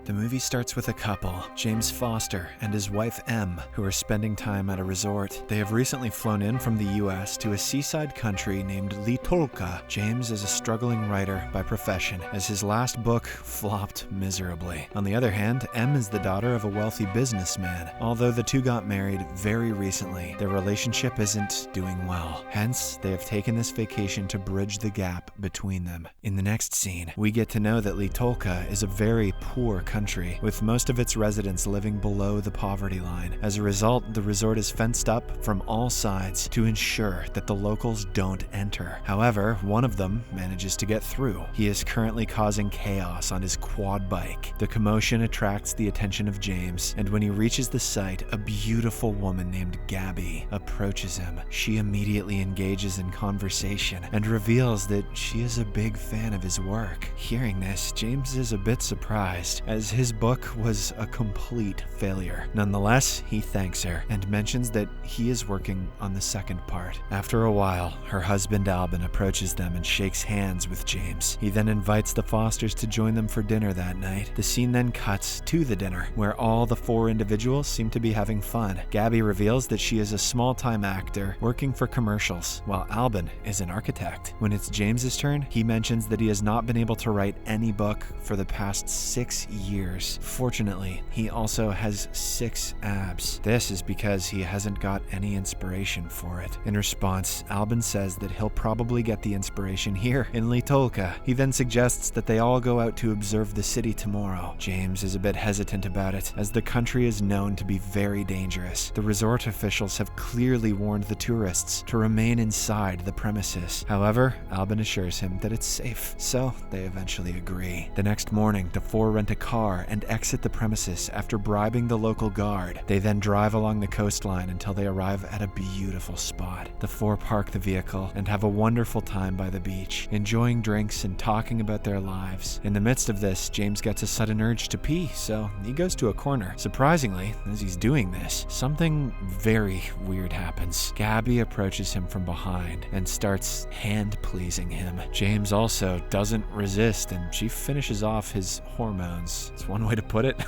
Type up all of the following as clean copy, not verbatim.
The movie starts with a couple, James Foster and his wife Em, who are spending time at a resort. They have recently flown in from the US to a seaside country named Tolqa. James is a struggling writer by profession, as his last book flopped miserably. On the other hand, Em is the daughter of a wealthy businessman. Although the two got married very recently, their relationship isn't doing well. Hence, they have taken this vacation to bridge the gap between them. In the next scene, we get to know that Tolqa is a very poor country, with most of its residents living below the poverty line. As a result, the resort is fenced up from all sides to ensure that the locals don't enter. However, one of them manages to get through. He is currently causing chaos on his quad bike. The commotion attracts the attention of James, and when he reaches the site, a beautiful woman named Gabby approaches him. She immediately engages in conversation and reveals that she is a big fan of his work. Hearing this, James is a bit surprised, as his book was a complete failure. Nonetheless, he thanks her and mentions that he is working on the second part. After a while, her husband Albin approaches them and shakes hands with James. He then invites the Fosters to join them for dinner that night. The scene then cuts to the dinner, where all the four individuals seem to be having fun. Gabby reveals that she is a small-time actor working for commercials, while Albin is an architect. When it's James's turn, he mentions that he has not been able to write any book for the past 6 years. Fortunately, he also has 6 abs. This is because he hasn't got any inspiration for it. In response, Albin says that he'll probably get the inspiration here in Tolqa. He then suggests that they all go out to observe the city tomorrow. James is a bit hesitant about it, as the country is known to be very dangerous. The resort officials have clearly warned the tourists to remain inside the premises. However, Albin assures him that it's safe, so they eventually agree. The next morning, the four rent a car and exit the premises after bribing the local guard. They then drive along the coastline until they arrive at a beautiful spot. The four park the vehicle and have a wonderful time by the beach, enjoying drinks and talking about their lives. In the midst of this, James gets a sudden urge to pee, so he goes to a corner. Surprisingly, as he's doing this, something very weird happens. Gabby approaches him from behind and starts hand-pleasing him. James also doesn't resist, and she finishes off his hormones. It's one way to put it.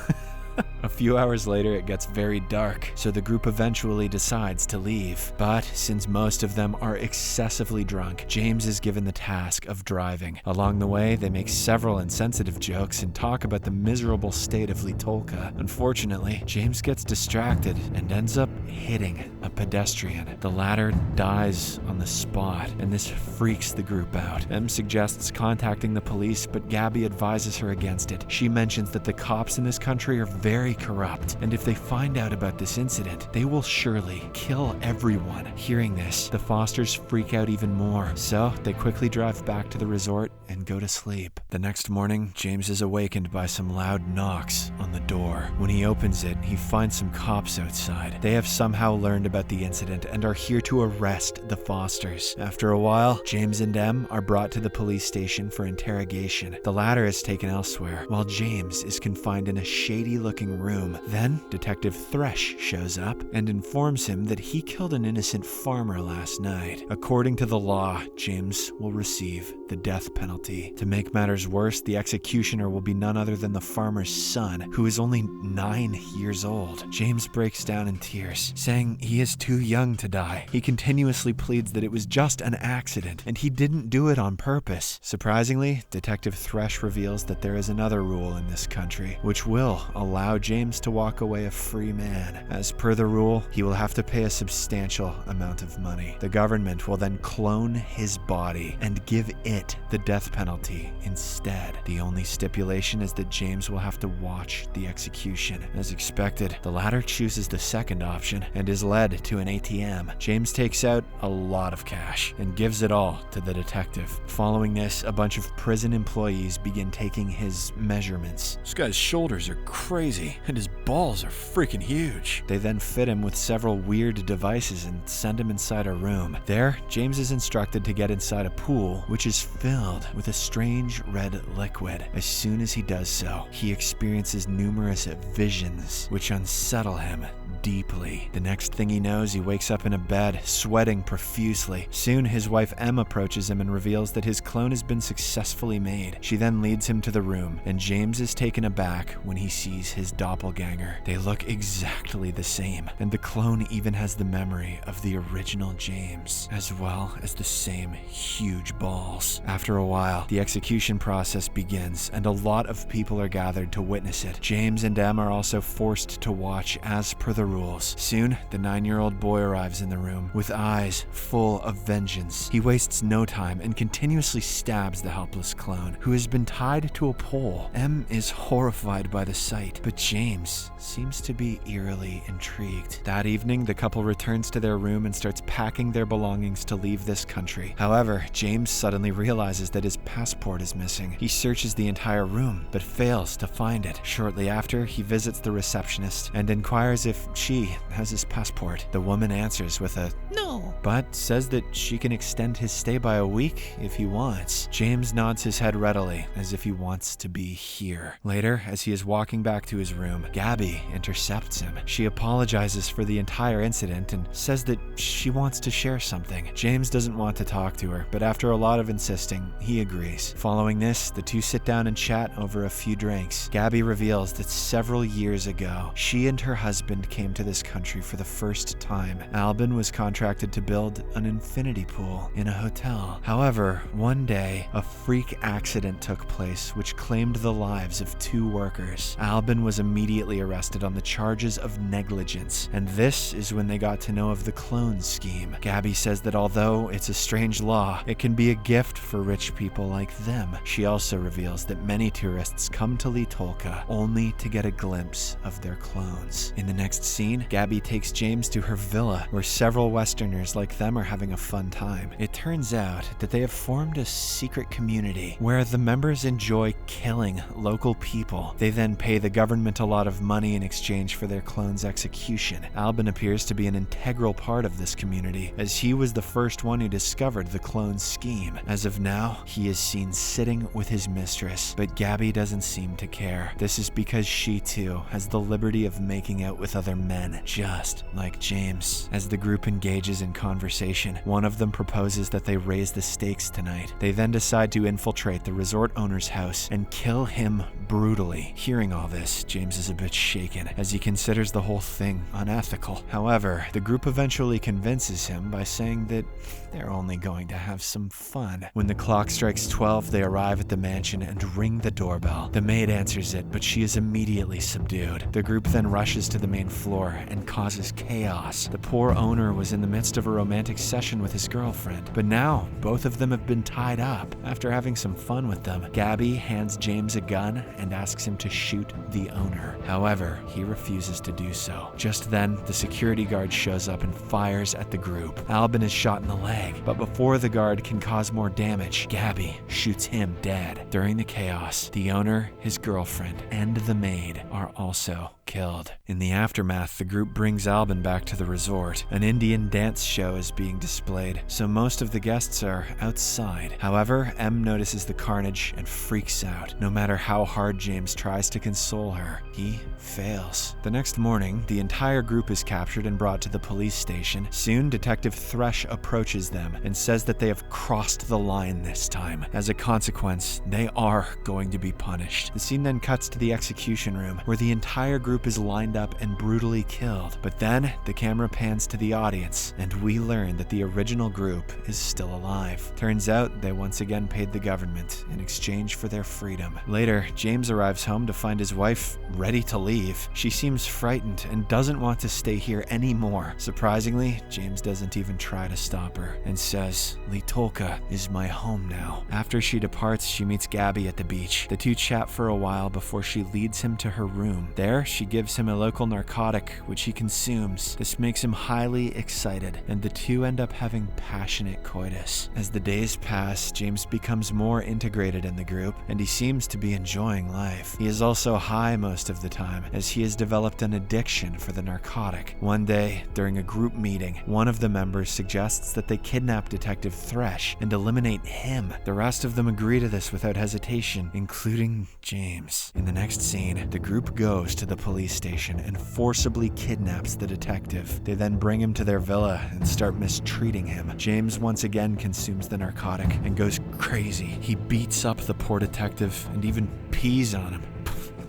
A few hours later, it gets very dark, so the group eventually decides to leave. But since most of them are excessively drunk, James is given the task of driving. Along the way, they make several insensitive jokes and talk about the miserable state of Tolqa. Unfortunately, James gets distracted and ends up hitting a pedestrian. The latter dies on the spot, and this freaks the group out. Em suggests contacting the police, but Gabby advises her against it. She mentions that the cops in this country are very corrupt, and if they find out about this incident, they will surely kill everyone. Hearing this, the Fosters freak out even more, so they quickly drive back to the resort and go to sleep. The next morning, James is awakened by some loud knocks on the door. When he opens it, he finds some cops outside. They have somehow learned about the incident and are here to arrest the Fosters. After a while, James and Em are brought to the police station for interrogation. The latter is taken elsewhere, while James is confined in a shady-looking room. Then, Detective Thresh shows up and informs him that he killed an innocent farmer last night. According to the law, James will receive the death penalty. To make matters worse, the executioner will be none other than the farmer's son, who is only 9 years old. James breaks down in tears, saying he is too young to die. He continuously pleads that it was just an accident, and he didn't do it on purpose. Surprisingly, Detective Thresh reveals that there is another rule in this country, which will allow James to walk away a free man. As per the rule, he will have to pay a substantial amount of money. The government will then clone his body and give it the death penalty instead. The only stipulation is that James will have to watch the execution. As expected, the latter chooses the second option and is led to an ATM. James takes out a lot of cash and gives it all to the detective. Following this, a bunch of prison employees begin taking his measurements. This guy's shoulders are crazy, and his balls are freaking huge. They then fit him with several weird devices and send him inside a room. There, James is instructed to get inside a pool, which is filled with a strange red liquid. As soon as he does so, he experiences numerous visions, which unsettle him deeply. The next thing he knows, he wakes up in a bed, sweating profusely. Soon, his wife Em approaches him and reveals that his clone has been successfully made. She then leads him to the room, and James is taken aback when he sees his doppelganger. They look exactly the same, and the clone even has the memory of the original James, as well as the same huge balls. After a while, the execution process begins, and a lot of people are gathered to witness it. James and Em are also forced to watch as per the rules. Soon, the 9-year-old boy arrives in the room with eyes full of vengeance. He wastes no time and continuously stabs the helpless clone, who has been tied to a pole. Em is horrified by the sight, but James seems to be eerily intrigued. That evening, the couple returns to their room and starts packing their belongings to leave this country. However, James suddenly realizes that his passport is missing. He searches the entire room, but fails to find it. Shortly after, he visits the receptionist and inquires if she has his passport. The woman answers with a "no," but says that she can extend his stay by a week if he wants. James nods his head readily, as if he wants to be here. Later, as he is walking back to his room, Gabby intercepts him. She apologizes for the entire incident and says that she wants to share something. James doesn't want to talk to her, but after a lot of insisting, he agrees. Following this, the two sit down and chat over a few drinks. Gabby reveals that several years ago, she and her husband came to this country for the first time. Albin was contracted to build an infinity pool in a hotel. However, one day, a freak accident took place which claimed the lives of 2 workers. Albin was immediately arrested on the charges of negligence, and this is when they got to know of the clone scheme. Gabby says that although it's a strange law, it can be a gift for rich people like them. She also reveals that many tourists come to Tolqa only to get a glimpse of their clones. In the next scene, Gabby takes James to her villa, where several Westerners like them are having a fun time. It turns out that they have formed a secret community where the members enjoy killing local people. They then pay the government a lot of money in exchange for their clone's execution. Albin appears to be an integral part of this community, as he was the first one who discovered the clone scheme. As of now, he is seen sitting with his mistress, but Gabby doesn't seem to care. This is because she too has the liberty of making out with other men, just like James. As the group engages in conversation, one of them proposes that they raise the stakes tonight. They then decide to infiltrate the resort owner's house and kill him brutally. Hearing all this, James is a bit shaken, as he considers the whole thing unethical. However, the group eventually convinces him by saying that they're only going to have some fun. When the clock strikes 12, they arrive at the mansion and ring the doorbell. The maid answers it, but she is immediately subdued. The group then rushes to the main floor and causes chaos. The poor owner was in the midst of a romantic session with his girlfriend, but now both of them have been tied up. After having some fun with them, Gabby hands James a gun and asks him to shoot the owner. However, he refuses to do so. Just then, the security guard shows up and fires at the group. Albin is shot in the leg, but before the guard can cause more damage, Gabby shoots him dead. During the chaos, the owner, his girlfriend, and the maid are also killed. In the aftermath, the group brings Albin back to the resort. An Indian dance show is being displayed, so most of the guests are outside. However, Em notices the carnage and freaks out. No matter how hard James tries to console her, he fails. The next morning, the entire group is captured and brought to the police station. Soon, Detective Thresh approaches them and says that they have crossed the line this time. As a consequence, they are going to be punished. The scene then cuts to the execution room, where the entire group is lined up and brutally killed. But then, the camera pans to the audience, and we learn that the original group is still alive. Turns out, they once again paid the government in exchange for their freedom. Later, James arrives home to find his wife ready to leave. She seems frightened and doesn't want to stay here anymore. Surprisingly, James doesn't even try to stop her and says, "Tolqa is my home now." After she departs, she meets Gabby at the beach. The two chat for a while before she leads him to her room. There, she gives him a local narcotic, which he consumes. This makes him highly excited, and the two end up having passionate coitus. As the days pass, James becomes more integrated in the group, and he seems to be enjoying life. He is also high most of the time, as he has developed an addiction for the narcotic. One day, during a group meeting, one of the members suggests that they kidnap Detective Thresh and eliminate him. The rest of them agree to this without hesitation, including James. In the next scene, the group goes to the police station and forcibly forcibly kidnaps the detective. They then bring him to their villa and start mistreating him. James once again consumes the narcotic and goes crazy. He beats up the poor detective and even pees on him.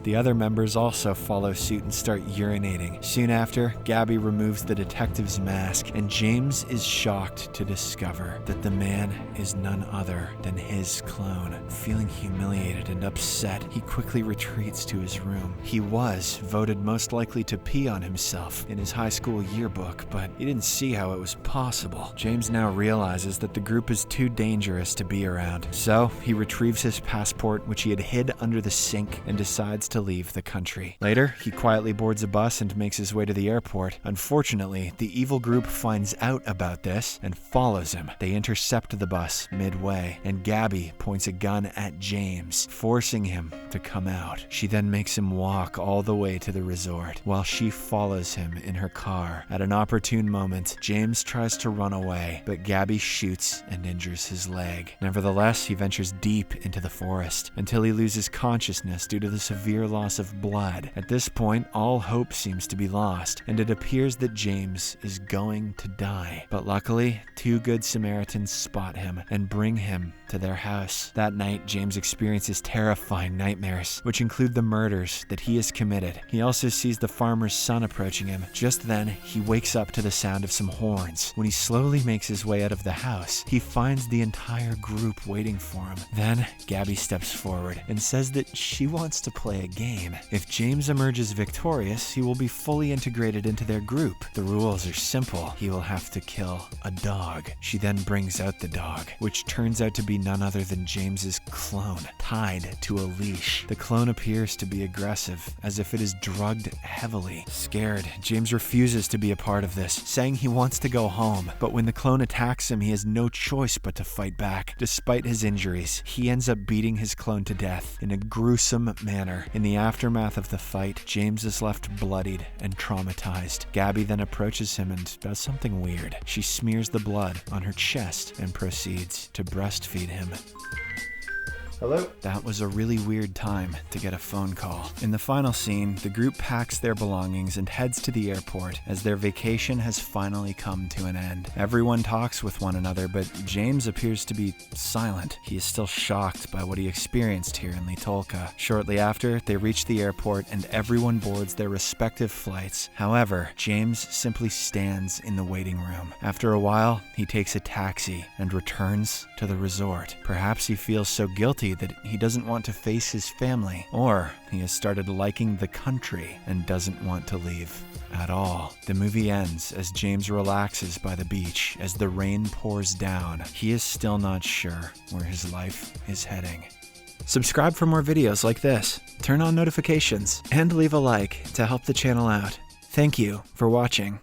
The other members also follow suit and start urinating. Soon after, Gabby removes the detective's mask, and James is shocked to discover that the man is none other than his clone. Feeling humiliated and upset, he quickly retreats to his room. He was voted most likely to pee on himself in his high school yearbook, but he didn't see how it was possible. James now realizes that the group is too dangerous to be around, so he retrieves his passport, which he had hid under the sink, and decides to leave the country. Later, he quietly boards a bus and makes his way to the airport. Unfortunately, the evil group finds out about this and follows him. They intercept the bus midway, and Gabby points a gun at James, forcing him to come out. She then makes him walk all the way to the resort, while she follows him in her car. At an opportune moment, James tries to run away, but Gabby shoots and injures his leg. Nevertheless, he ventures deep into the forest until he loses consciousness due to the severe loss of blood. At this point, all hope seems to be lost, and it appears that James is going to die. But luckily, two good Samaritans spot him and bring him to their house. That night, James experiences terrifying nightmares, which include the murders that he has committed. He also sees the farmer's son approaching him. Just then, he wakes up to the sound of some horns. When he slowly makes his way out of the house, he finds the entire group waiting for him. Then, Gabby steps forward and says that she wants to play a game. If James emerges victorious, he will be fully integrated into their group. The rules are simple. He will have to kill a dog. She then brings out the dog, which turns out to be none other than James's clone, tied to a leash. The clone appears to be aggressive, as if it is drugged heavily. Scared, James refuses to be a part of this, saying he wants to go home. But when the clone attacks him, he has no choice but to fight back. Despite his injuries, he ends up beating his clone to death in a gruesome manner. In the aftermath of the fight, James is left bloodied and traumatized. Gabby then approaches him and does something weird. She smears the blood on her chest and proceeds to breastfeed him. Hello? That was a really weird time to get a phone call. In the final scene, the group packs their belongings and heads to the airport as their vacation has finally come to an end. Everyone talks with one another, but James appears to be silent. He is still shocked by what he experienced here in Tolqa. Shortly after, they reach the airport and everyone boards their respective flights. However, James simply stands in the waiting room. After a while, he takes a taxi and returns to the resort. Perhaps he feels so guilty that he doesn't want to face his family, or he has started liking the country and doesn't want to leave at all. The movie ends as James relaxes by the beach as the rain pours down. He is still not sure where his life is heading. Subscribe for more videos like this, turn on notifications, and leave a like to help the channel out. Thank you for watching.